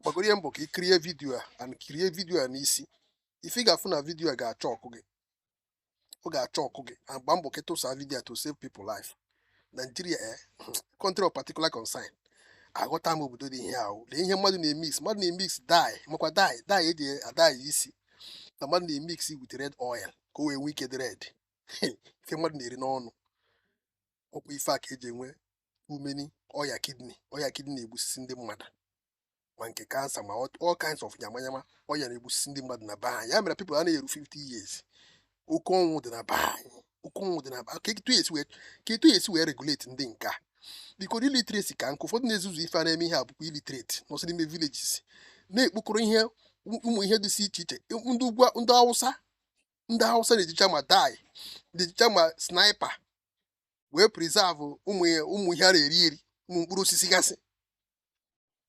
gbagoro mbọ ka ị kirie vidio a and kirie vidio a n'isi ife ị ga-afụ na vidio a ga-achọ ọkụ gị ọ ga-achọ ọkụ gị agba mbọ ka tụsa vidio to save people life. Nigeria country of particular concern aghọta m obodo dị ihe ahụ lee ihe mmadụ na-emix dye makwa dye eji adye isi na mmadụ na-emix with red oil ka o wee nwee ike dị red ife mmadụ na-eri n'ọnụ ọkwa ife a ka eji enwe umeni ọya kidney na-egbusisi ndị mmadụ ma nke kansa ma all kinds of nyamanyama ọya na-egbusisi ndị mmadụ na be anyị ya mere people a na-eru 50 years oke ọnwụ dị na be anyị ka etu esi wee regulate ndị nka biko illiteracy ka nke ụfọdụ na-ezuzu ife a na-eme ihe abụkwa illiterate nọsị n'ime villages na-ekpokọrọ ihe ụmụ ihe dị iche iche ndị Hausa na-ejicha ma dye na-ejicha ma sniper wee preserve ụmụ ihe a na-eri ụmụ mkpụrụ osisi gasị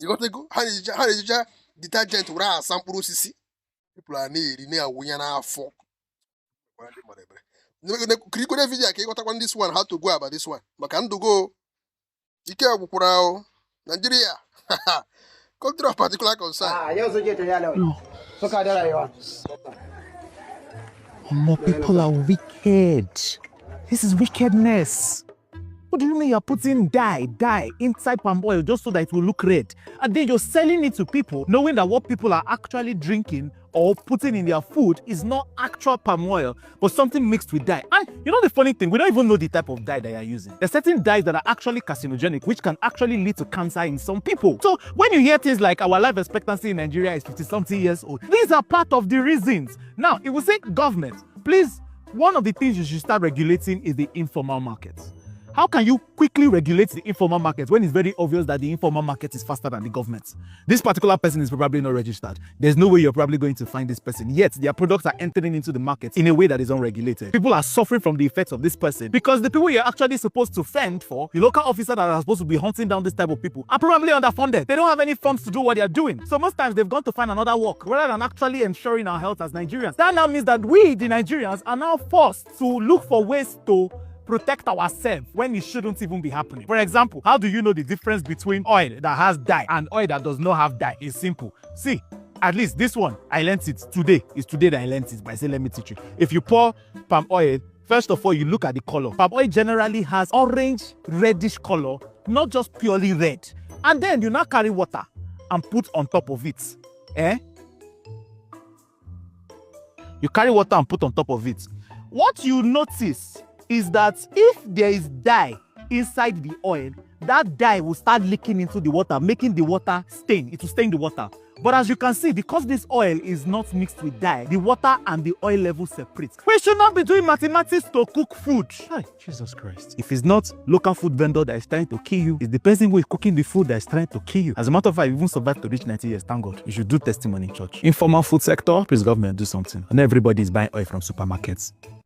ịghọtago ha na-ejicha detergent were asa mkpụrụ osisi people a na-eri na-awụnye n'afọ kirikode vidio ka ịghọtakwa this one how to go about this one maka ndụgo ike gwụkwara ahụ Nigeria country of particular concern. More people are wicked. This is wickedness. What do you mean you're putting dye inside palm oil just so that it will look red? And then you're selling it to people, knowing that what people are actually drinking or putting in their food is not actual palm oil, but something mixed with dye. And you know the funny thing, we don't even know the type of dye that you're using. There's certain dyes that are actually carcinogenic, which can actually lead to cancer in some people. So when you hear things like our life expectancy in Nigeria is 50-something years old, these are part of the reasons. Now, if we say government, please, one of the things you should start regulating is the informal markets. How can you quickly regulate the informal market when it's very obvious that the informal market is faster than the government? This particular person is probably not registered. There's no way you're probably going to find this person. Yet, their products are entering into the market in a way that is unregulated. People are suffering from the effects of this person because the people you're actually supposed to fend for, the local officer that are supposed to be hunting down this type of people, are probably underfunded. They don't have any funds to do what they're doing. So most times they've gone to find another work rather than actually ensuring our health as Nigerians. That now means that we, the Nigerians, are now forced to look for ways to protect ourselves when it shouldn't even be happening. For example, how do you know the difference between oil that has dye and oil that does not have dye? It's simple. See, at least this one, I learned it today. It's today that I learned it, but I say, let me teach you. If you pour palm oil, first of all, you look at the color. Palm oil generally has orange, reddish color, not just purely red. And then you now carry water and put on top of it. You carry water and put on top of it. What you notice is that if there is dye inside the oil, that dye will start leaking into the water, making the water stain. It will stain the water. But as you can see, because this oil is not mixed with dye, the water and the oil level separate. We should not be doing mathematics to cook food. Hi, Jesus Christ. If it's not local food vendor that is trying to kill you, it's the person who is cooking the food that is trying to kill you. As a matter of fact, you even survived to reach 90 years, thank God. You should do testimony in church. Informal food sector, please government do something. And everybody is buying oil from supermarkets.